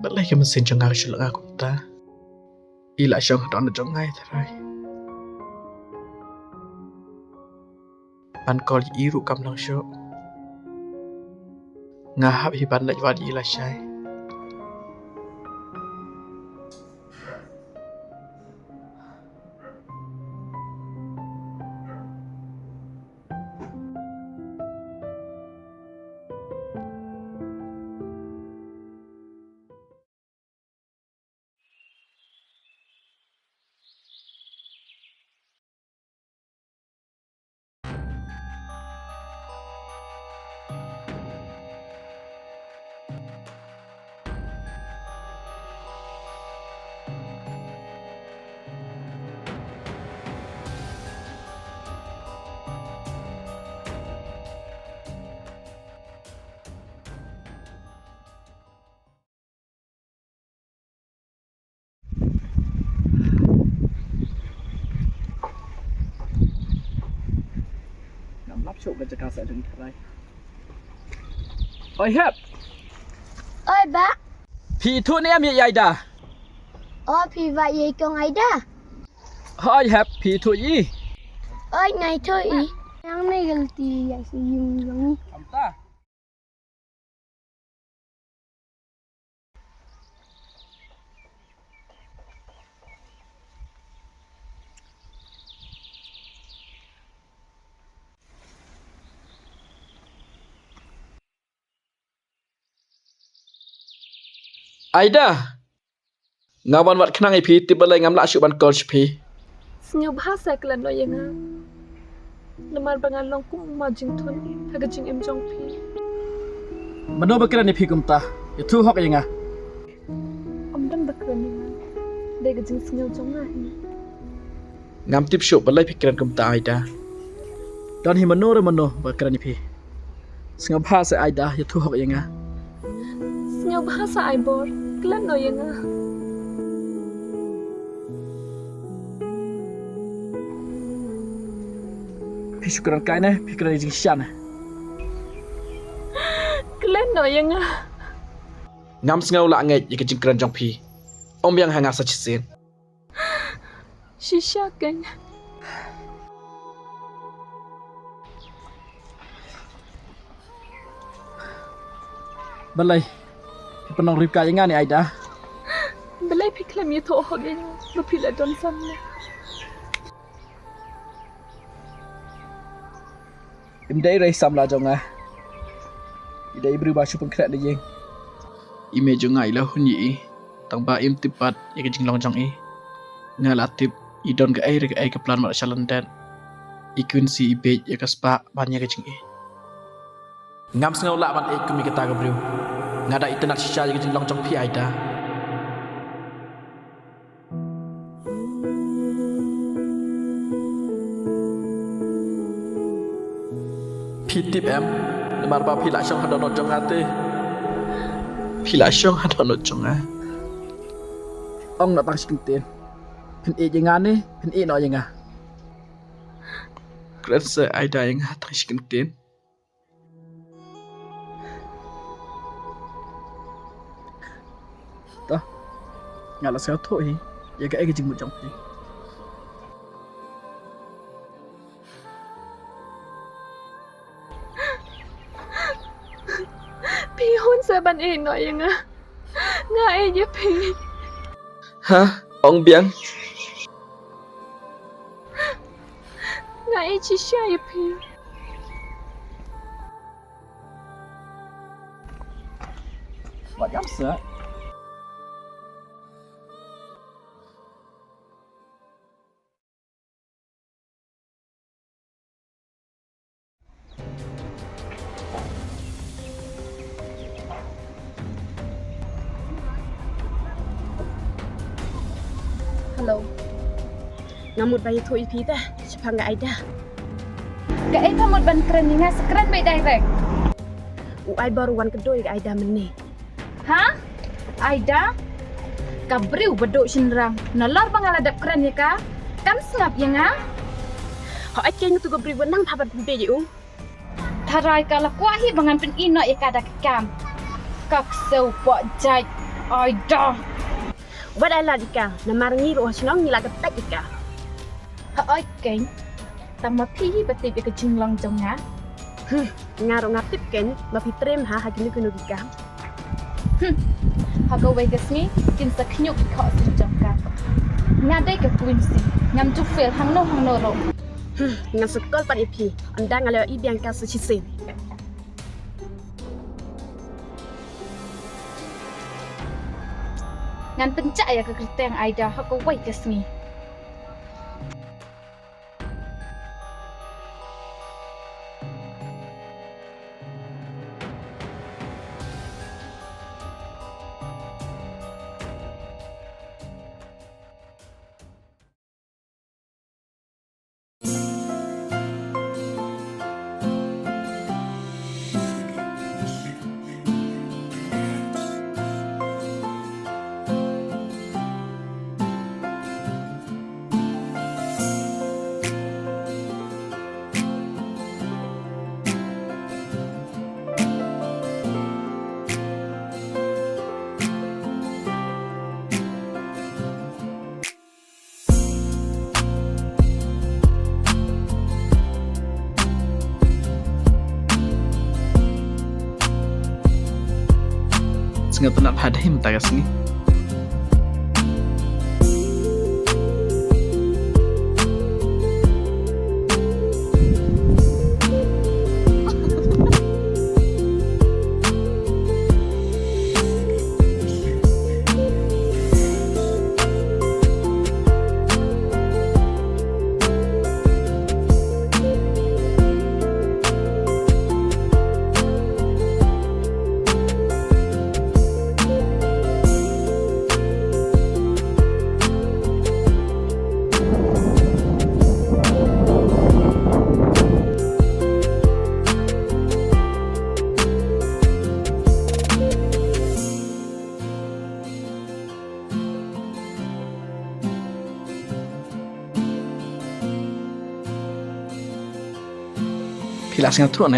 Balai ke mesin jengah syuluk aku ta. Ila syong don jongai tarai. Ban kol iru kam nang syok. Ngahap hiban lek wadi ila syai. Chụp cái chắc sẽ đứng đây. Ôi hẹp. Ôi bác. Phi thua em như vậy đã. Ôi phi vậy gì con ấy đó. Ôi hẹp phi thua gì? Ôi này thôi ý. Yang này gần thì vậy sử dụng giống. Ông ta. Aida, ngawan wat kenang ipi tiba lagi ngamla asyuk ban kol ipi. Senyum bahasa kelan lo yang lemar bangal long kum majing thun hagajing em jong pi. Mano bakran ipi kumta, itu hok yang Om dan bakran yang deh gajing senyum jong ngahi. Ngam tip syuk balai pikiran kumta Aida. Dan hi mano bakran ipi. Senyum bahasa Aida, itu hok yang Senyum bahasa aibor kelan lo yang Syukuran kain pikiran izin syan. Kelan lo yang Ngam sengau la ngai ye kejingkran jong pi. Om yang hanga sa chisin. shisha kan. Balai. Penong rip kaya ngani Aida. Belai pi kelam ye toh hogen lo pi la don sam. Im dai rai sam la jong Idai berubah syuk pengkret de yeng. Ime jong ai la hun yi. Tang ba im tipat ye kejing long jong Ngalatip idon ga ai ke plan mak shalan dan. Ikun si ibe ye kaspa ban ye kejing Ngam sengau la ban kumi kata ga bru. Ngada itenak shisha ye kejing long jong pi Aida. Pitip em, lemar ba pila syong hadon jong ate. Pila syong hadon jong Ong nak tang skintin. Pen e jangan ni, pen e no yang Kerasa Aida yang tang skintin. Dah. Ngala sao thôi, ya ga ai jing mu jong pi. Pi hun sa ban e no yang nga e ye pi. Hah? Ong biang? Nga e shisha ye pi. Wat jam sa? Hello. Ngamut bayi tu ipi dah. Siapa nggak Aida? Gak ai pamot ban keren ni sekeren baik direct. Uai baru wan kedoi ke Aida meni. Ha? Aida? Kabriu bedok sinram. Nalar bangaladap keren ya ka? Kam sengap ya nga? Hak aceh tu gabri wenang pabat pembe je Tarai kalau kuahi bangan pen ino ya kada kekam. Kak seu pok jai. Aida. Wat ai la dika, na marangi ro snong ni la ka tek dika. Oi keng. Tama pi bati be ke jinglong jong nga. Ngaro ngatip ken, ma pitrem ha ha kini kuno dika. Hago we gasmi kin sa knyuk kho sin jong ka. Nga dai ka quincy. Ngam tu fel hang no ro. Ngan sekol pan ipi, andang ala i biang ka su chisen. Ngan pencak ya ke kereta yang Aida hago we gasmi. Sengat nak hadhim tagas ni. Pila sengat turun